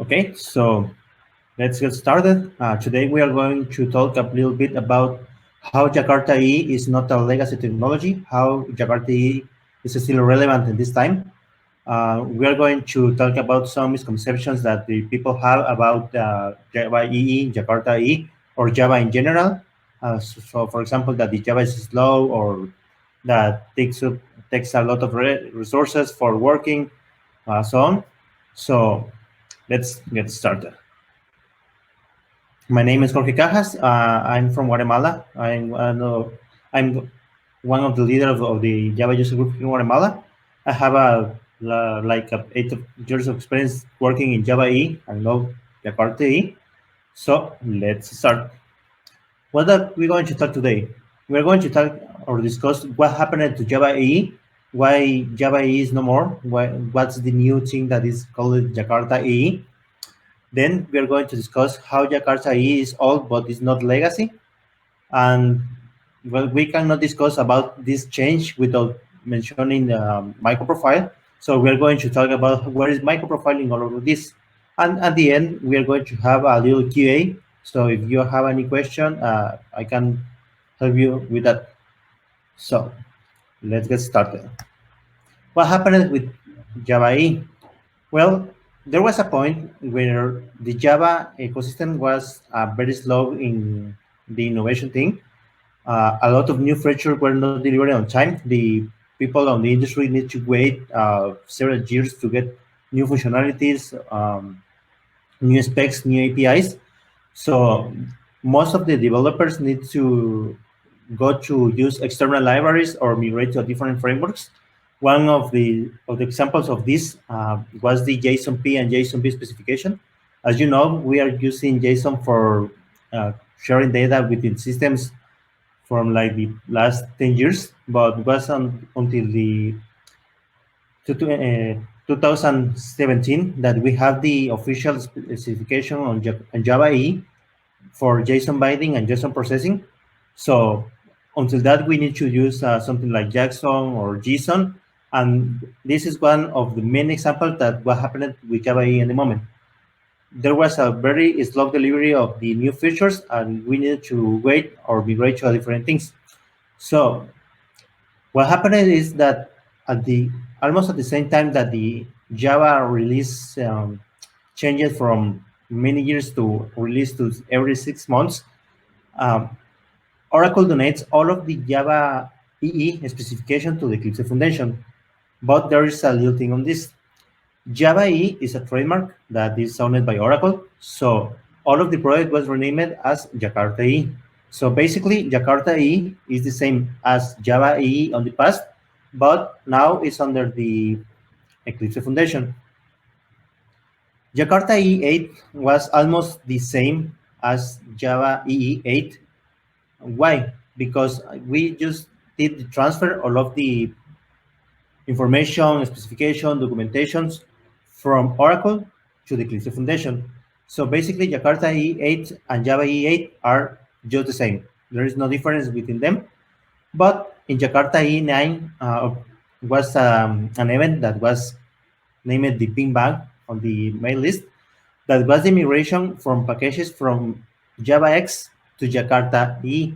Okay, so let's get started. Today we are going to talk a little bit about how Jakarta EE is not a legacy technology, how Jakarta EE is still relevant in this time. We are going to talk about some misconceptions that the people have about Java EE, Jakarta EE, or Java in general. So, for example, that the Java is slow or that takes a lot of resources for working, so on. So let's get started. My name is Jorge Cajas. I'm from Guatemala. I'm one of the leaders of the Java user group in Guatemala. I have like 8 years of experience working in Java E and now Jakarta E. So let's start. What are we going to talk today? We're going to talk or discuss what happened to Java E, why Java E is no more, what's the new thing that is called Jakarta E. Then we are going to discuss how Jakarta EE is old but is not legacy. And well, we cannot discuss about this change without mentioning MicroProfile. So we are going to talk about where is MicroProfile in all of this. And at the end, we are going to have a little QA. So if you have any question, I can help you with that. So let's get started. What happened with Java EE? Well, there was a point where the Java ecosystem was very slow in the innovation thing. A lot of new features were not delivered on time. The people on the industry need to wait several years to get new functionalities, new specs, new APIs. So most of the developers need to go to use external libraries or migrate to different frameworks. One of the examples of this was the JSON-P and JSON-B specification. As you know, we are using JSON for sharing data within systems from like the last 10 years, but it was until the 2017 that we have the official specification on Java EE for JSON binding and JSON processing. So until that, we need to use something like Jackson or JSON. And this is one of the main examples that what happened with Java EE in the moment. There was a very slow delivery of the new features, and we needed to wait or migrate to different things. So what happened is that at the almost at the same time that the Java release changes from many years to release to every 6 months, um, Oracle donates all of the Java EE specification to the Eclipse Foundation. But there is a little thing on this. Java EE is a trademark that is owned by Oracle. So all of the project was renamed as Jakarta EE. So basically, Jakarta EE is the same as Java EE on the past, but now it's under the Eclipse Foundation. Jakarta EE 8 was almost the same as Java EE 8. Why? Because we just did the transfer all of the information, specification, documentations from Oracle to the Eclipse Foundation. So basically, Jakarta E8 and Java E8 are just the same. There is no difference between them. But in Jakarta E9 was an event that was named the Big Bang on the mail list. That was the migration from packages from JavaX to Jakarta E.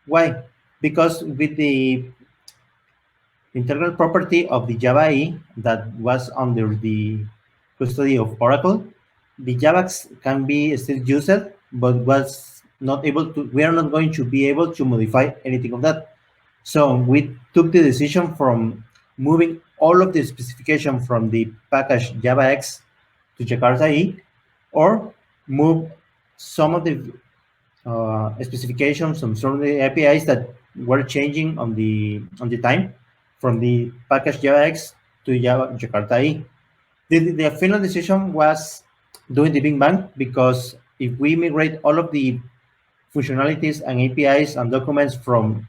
Why? Because with the integral property of the Java E that was under the custody of Oracle, the JavaX can be still used, but was not able to, we are not going to be able to modify anything of that. So we took the decision from moving all of the specification from the package JavaX to Jakarta E, or move some of the specifications, some of the APIs that were changing on the time from the package JavaX to Java Jakarta E. The final decision was doing the Big Bang, because if we migrate all of the functionalities and APIs and documents from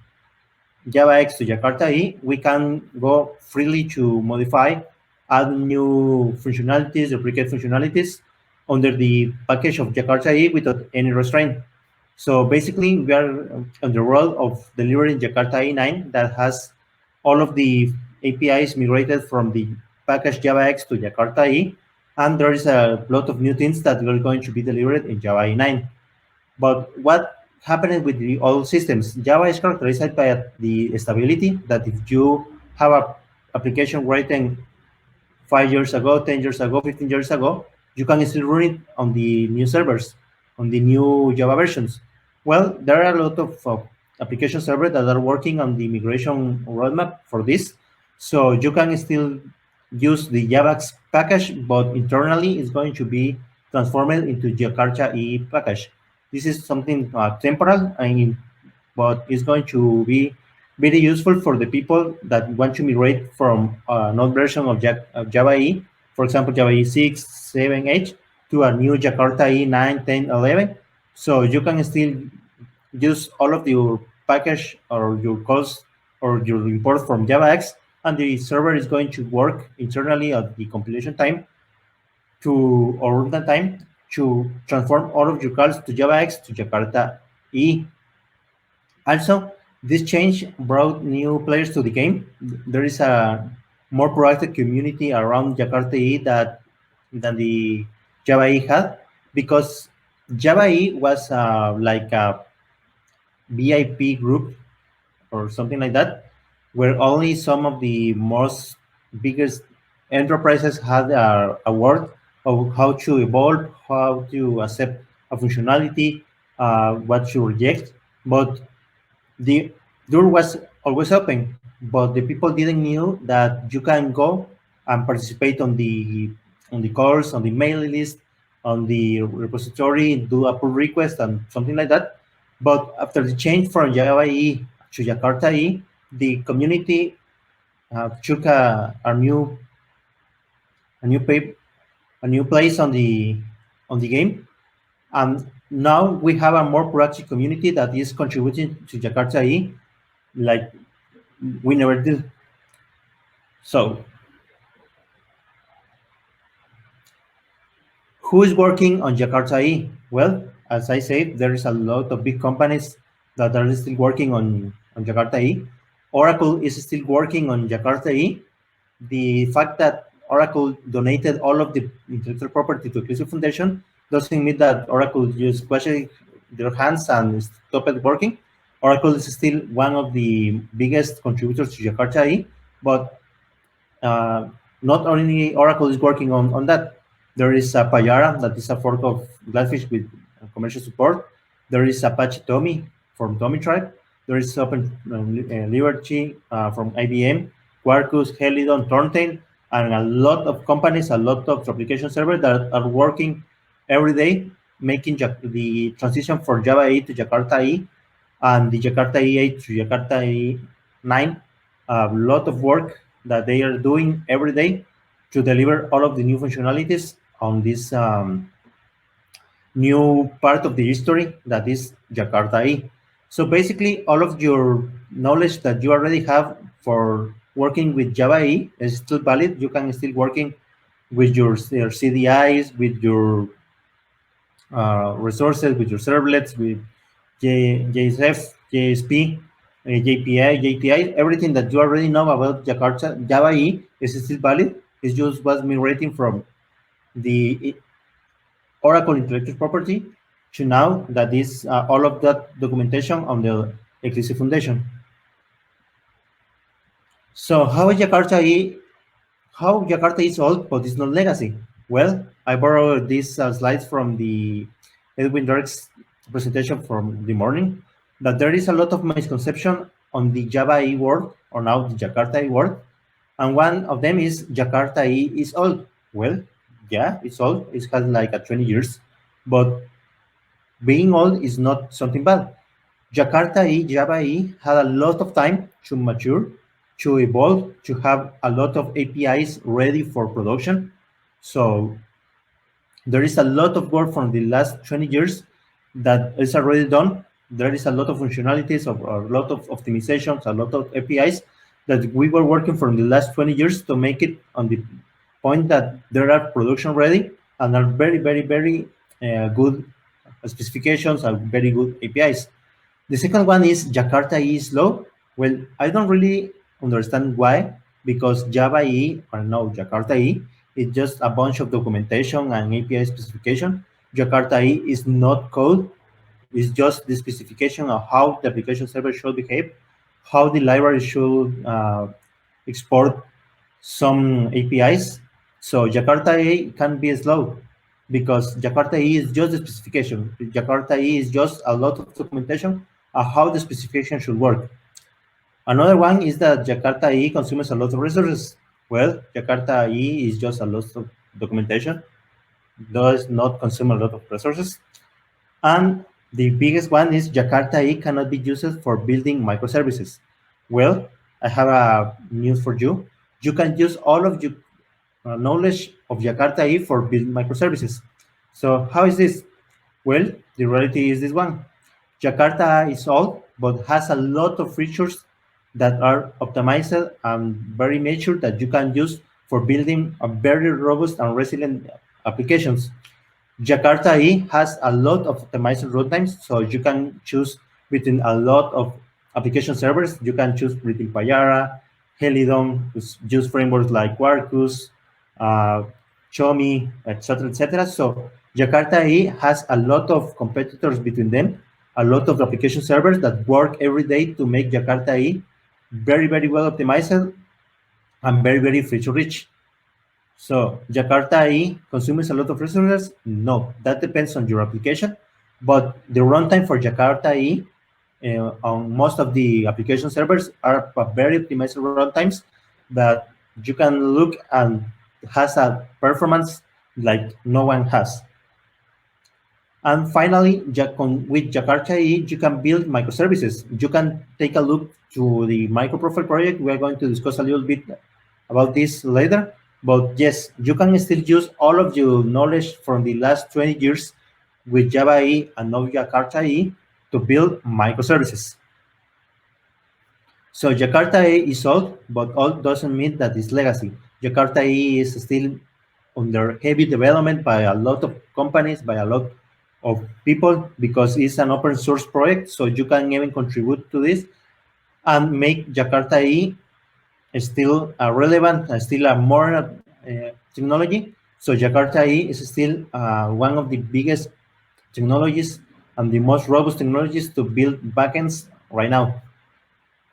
JavaX to Jakarta E, we can go freely to modify, add new functionalities, duplicate functionalities under the package of Jakarta E without any restraint. So basically, we are on the road of delivering Jakarta E9 that has all of the APIs migrated from the package JavaX to Jakarta E, and there is a lot of new things that are going to be delivered in Java EE 9. But what happened with the old systems? Java is characterized by the stability that if you have a application written 5 years ago, 10 years ago, 15 years ago, you can still run it on the new servers, on the new Java versions. Well, there are a lot of application servers that are working on the migration roadmap for this. So you can still use the JavaX package, but internally it's going to be transformed into Jakarta EE package. This is something temporal, but it's going to be very useful for the people that want to migrate from an old version of Java E, for example, Java E 6, 7, 8, to a new Jakarta E 9, 10, 11. So you can still use all of your package or your calls or your import from JavaX, and the server is going to work internally at the compilation time or runtime time to transform all of your calls to JavaX to Jakarta E. Also, this change brought new players to the game. There is a more proactive community around Jakarta E than the Java E had, because Java E was like a VIP group or something like that, where only some of the most biggest enterprises had a word of how to evolve, how to accept a functionality, what to reject. But the door was always open, but the people didn't knew that you can go and participate on the course, on the mailing list, on the repository, do a pull request and something like that. But after the change from Java E to Jakarta E, the community took a new pay, a new place on the game, and now we have a more proactive community that is contributing to Jakarta E like we never did. So, who is working on Jakarta E? Well, as I said, there is a lot of big companies that are still working on Jakarta E. Oracle is still working on Jakarta E. The fact that Oracle donated all of the intellectual property to Inclusive Foundation doesn't mean that Oracle just washed their hands and stopped working. Oracle is still one of the biggest contributors to Jakarta E, but uh, not only Oracle is working on that. There is Payara, that is a fork of Gladfish with commercial support. There is Apache Tommy from Tommy Tribe. There is Open Liberty from IBM, Quarkus, Helidon, Thorntail, and a lot of companies, a lot of application servers that are working every day, making the transition for Java 8 to Jakarta E and the Jakarta E8 to Jakarta E9. A lot of work that they are doing every day to deliver all of the new functionalities on this new part of the history that is Jakarta E. So basically, all of your knowledge that you already have for working with Java E is still valid. You can still working with your CDIs, with your resources, with your servlets, with JSF, JSP, JPI, JTI, everything that you already know about Jakarta, Java E is still valid. It's just was migrating from the Oracle intellectual property to now that is all of that documentation on the Eclipse Foundation. So how Jakarta is old but it's not legacy? Well, I borrowed these slides from the Edwin Dirk's presentation from the morning, that there is a lot of misconception on the Java E world, or now the Jakarta E world, and one of them is Jakarta E is old. Well, yeah, it's old. It has like a 20 years, but being old is not something bad. Jakarta E, Java E had a lot of time to mature, to evolve, to have a lot of APIs ready for production. So there is a lot of work from the last 20 years that is already done. There is a lot of functionalities, a lot of optimizations, a lot of APIs that we were working from the last 20 years to make it on the point that there are production ready and are very, very, very good specifications and very good APIs. The second one is Jakarta E is slow. Well, I don't really understand why, because Java E, or no, Jakarta E, It's just a bunch of documentation and API specification. Jakarta EE is not code. It's just the specification of how the application server should behave, how the library should export some APIs. So Jakarta EE can be slow because Jakarta EE is just the specification. Jakarta EE is just a lot of documentation of how the specification should work. Another one is that Jakarta EE consumes a lot of resources. Well, Jakarta EE is just a lot of documentation, does not consume a lot of resources. And the biggest one is Jakarta EE cannot be used for building microservices. Well, I have a news for you. You can use all of your knowledge of Jakarta EE for building microservices. So how is this? Well, the reality is this one. Jakarta is old, but has a lot of features that are optimized and very mature that you can use for building a very robust and resilient applications. Jakarta EE has a lot of optimized runtimes, so you can choose between a lot of application servers. You can choose between Payara, Helidon, use frameworks like Quarkus, uh, Chomi, etc., etc. So Jakarta EE has a lot of competitors between them, a lot of application servers that work every day to make Jakarta EE very, very well optimized and very, very feature rich. So Jakarta EE consumes a lot of resources? No, that depends on your application. But the runtime for Jakarta EE on most of the application servers are very optimized runtimes that you can look and has a performance like no one has. And finally, with Jakarta EE, you can build microservices. You can take a look to the MicroProfile project. We are going to discuss a little bit about this later. But yes, you can still use all of your knowledge from the last 20 years with Java EE and now Jakarta EE to build microservices. So Jakarta EE is old, but old doesn't mean that it's legacy. Jakarta EE is still under heavy development by a lot of companies, by a lot of people, because it's an open source project. So you can even contribute to this and make Jakarta EE still relevant, still a more technology. So Jakarta EE is still one of the biggest technologies and the most robust technologies to build backends right now,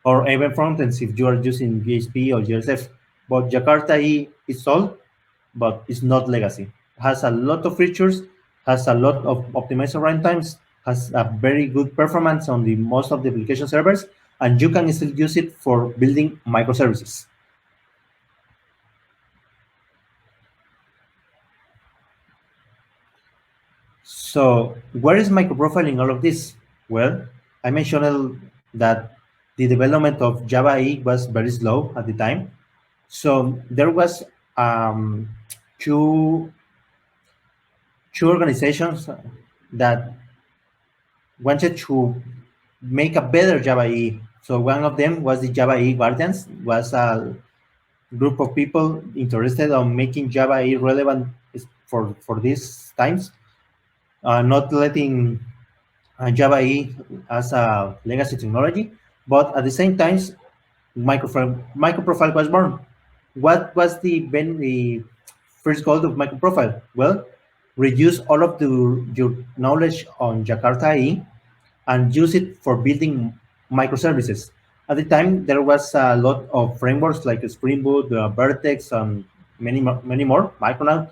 or even frontends if you are using PHP or JSF. But Jakarta EE is old, but it's not legacy. Has a lot of features, has a lot of optimized runtimes, has a very good performance on the most of the application servers, and you can still use it for building microservices. So where is MicroProfile in all of this? Well, I mentioned that the development of Java EE was very slow at the time. So there was um, two two organizations that wanted to make a better Java EE. So one of them was the Java EE Guardians, was a group of people interested on making Java EE relevant for these times, not letting Java EE as a legacy technology, but at the same time, MicroProfile was born. What was the first goal of MicroProfile? Well, reduce all of your knowledge on Jakarta EE and use it for building microservices. At the time, there was a lot of frameworks like Spring Boot, Vertex, and many more, Micronaut,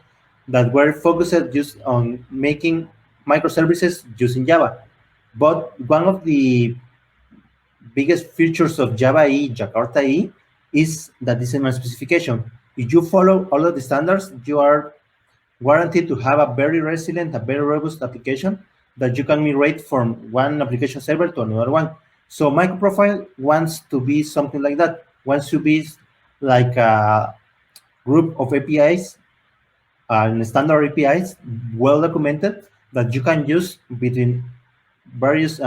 that were focused just on making microservices using Java. But one of the biggest features of Java EE, Jakarta EE, is that this is my specification. If you follow all of the standards, you are guaranteed to have a very resilient, a very robust application that you can migrate from one application server to another one. So MicroProfile wants to be something like that, wants to be like a group of APIs and standard APIs, well documented, that you can use between various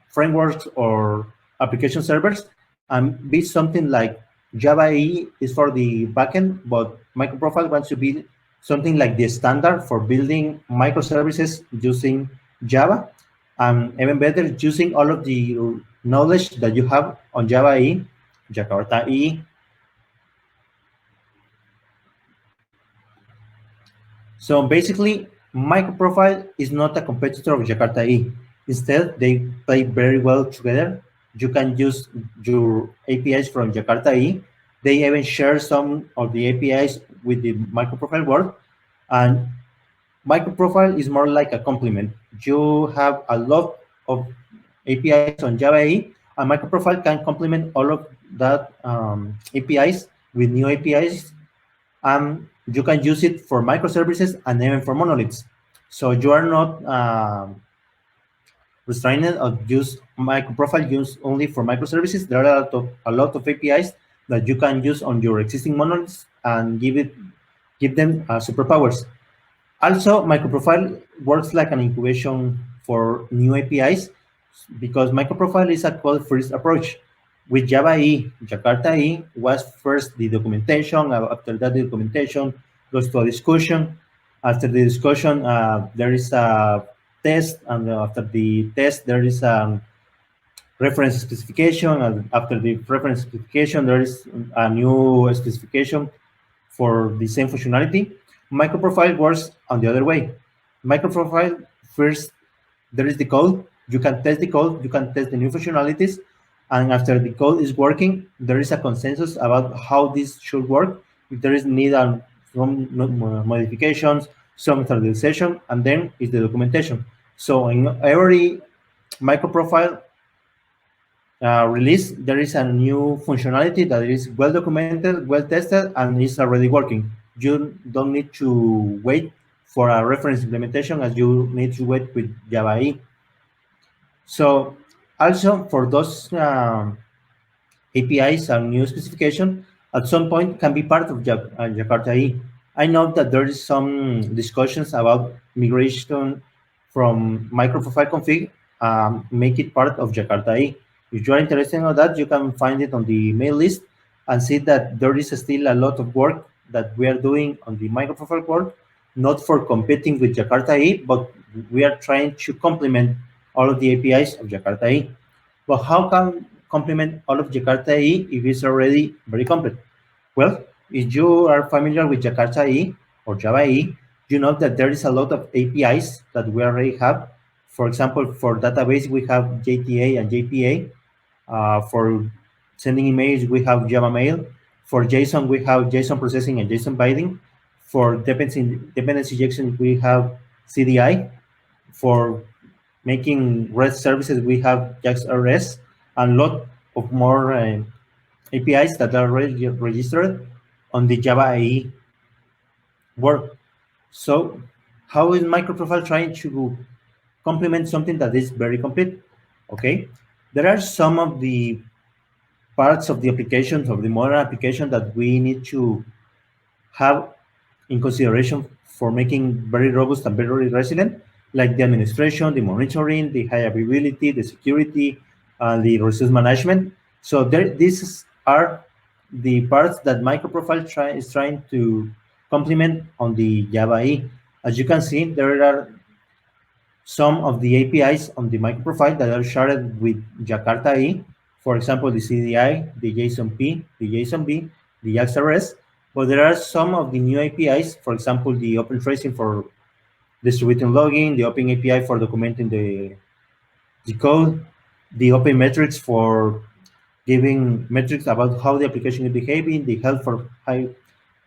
frameworks or application servers and be something like Java EE is for the backend, but MicroProfile wants to be something like the standard for building microservices using Java, and even better, using all of the knowledge that you have on Java EE, Jakarta EE. So basically, MicroProfile is not a competitor of Jakarta E. Instead, they play very well together. You can use your APIs from Jakarta E. They even share some of the APIs with the MicroProfile world, and MicroProfile is more like a complement. You have a lot of APIs on Java EE, and MicroProfile can complement all of that APIs with new APIs, and you can use it for microservices and even for monoliths. So you are not restrained or use MicroProfile use only for microservices. There are a lot of APIs that you can use on your existing monoliths and give them superpowers. Also, MicroProfile works like an incubation for new APIs because MicroProfile is a code-first approach. With Java EE, Jakarta EE was first the documentation. After that, the documentation goes to a discussion. After the discussion, there is a test, and after the test, there is a reference specification. And after the reference specification, there is a new specification for the same functionality. MicroProfile works on the other way. MicroProfile first, there is the code. You can test the code. You can test the new functionalities, and after the code is working, there is a consensus about how this should work. If there is need on some modifications, some standardization, and then is the documentation. So in every MicroProfile release, there is a new functionality that is well documented, well tested, and is already working. You don't need to wait for a reference implementation as you need to wait with Java EE. So also for those APIs and new specification, at some point can be part of Jakarta EE. I know that there is some discussions about migration from MicroProfile config, make it part of Jakarta EE. If you are interested in that, you can find it on the mail list and see that there is still a lot of work that we are doing on the MicroProfile work, not for competing with Jakarta EE, but we are trying to complement all of the APIs of Jakarta EE. But how can complement all of Jakarta EE if it's already very complex? Well, if you are familiar with Jakarta EE or Java EE, you know that there is a lot of APIs that we already have. For example, for database, we have JTA and JPA. For sending emails, we have Java Mail. For JSON, we have JSON processing and JSON binding. For dependency injection, we have CDI. For making REST services, we have JAX-RS and a lot of more APIs that are already registered on the Java EE work. So how is MicroProfile trying to complement something that is very complete? Okay, there are some of the parts of the applications, of the modern application, that we need to have in consideration for making very robust and very resilient, like the administration, the monitoring, the high availability, the security, the resource management. So these are the parts that MicroProfile is trying to complement on the Java EE. As you can see, there are some of the APIs on the MicroProfile that are shared with Jakarta EE. For example, the CDI, the JSON-P, the JSON-B, the XRS. But there are some of the new APIs, for example, the Open Tracing for distributing logging, the Open API for documenting the code, the Open Metrics for giving metrics about how the application is behaving, the health for high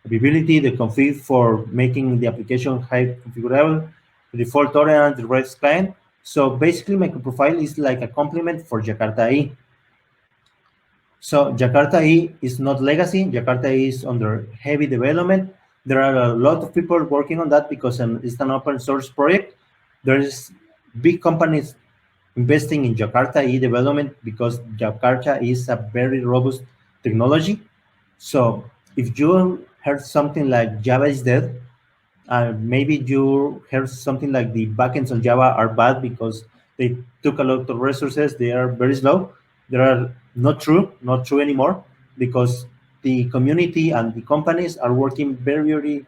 availability, the config for making the application high configurable, the fault tolerance, the REST client. So basically, MicroProfile is like a complement for Jakarta EE. So Jakarta EE is not legacy. Jakarta EE is under heavy development. There are a lot of people working on that because it's an open source project. There's big companies investing in Jakarta EE development because Jakarta is a very robust technology. So if you heard something like Java is dead, maybe you heard something like the backends on Java are bad because they took a lot of resources, they are very slow. They are not true anymore, because the community and the companies are working very, very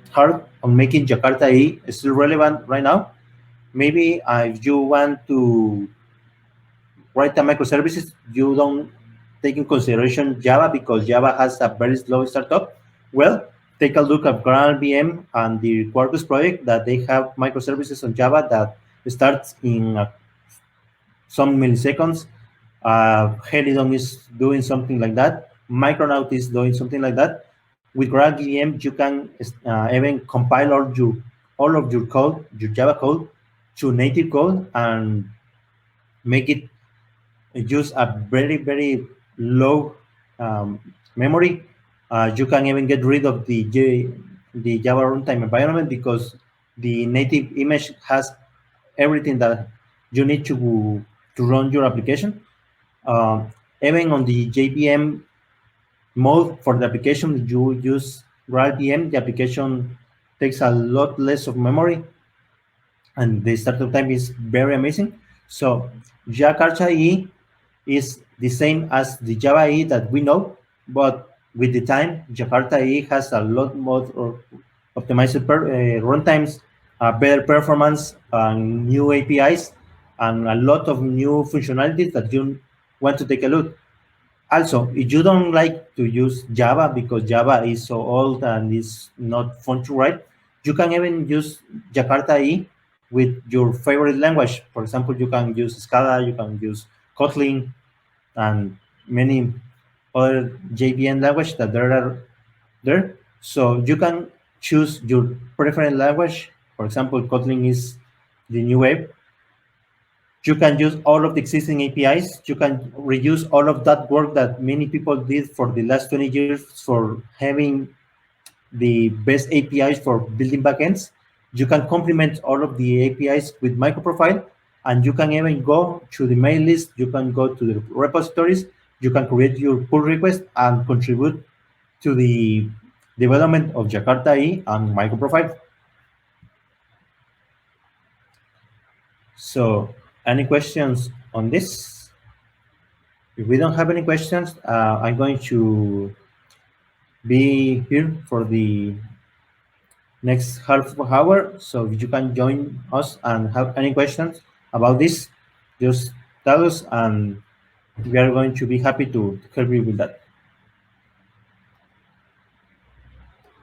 hard on making Jakarta EE still relevant right now. Maybe if you want to write a microservices, you don't take in consideration Java because Java has a very slow startup. Well, take a look at Grand VM and the Quarkus project, that they have microservices on Java that starts in some milliseconds. Helidon is doing something like that. Micronaut is doing something like that. With Grand VM, you can even compile all of your code, your Java code, to native code and make it use a very low memory. You can even get rid of the Java runtime environment, because the native image has everything that you need to run your application. Um, Even on the JVM mode for the application, you use GraalVM. The application takes a lot less of memory, and the startup time is very amazing. So Jakarta EE is the same as the Java EE that we know, but with the time, Jakarta EE has a lot more optimized runtimes, better performance, new APIs, and a lot of new functionalities that you want to take a look. Also, if you don't like to use Java because Java is so old and is not fun to write, you can even use Jakarta E with your favorite language. For example, you can use Scala, you can use Kotlin, and many other JVM language that there are there. So you can choose your preferred language. For example, Kotlin is the new wave. You can use all of the existing APIs. You can reuse all of that work that many people did for the last 20 years for having the best APIs for building backends. You can complement all of the APIs with MicroProfile, and you can even go to the mail list. You can go to the repositories. You can create your pull request and contribute to the development of Jakarta E and MicroProfile. So, any questions on this? If we don't have any questions, I'm going to be here for the next half hour. So if you can join us and have any questions about this, just tell us, and we are going to be happy to help you with that.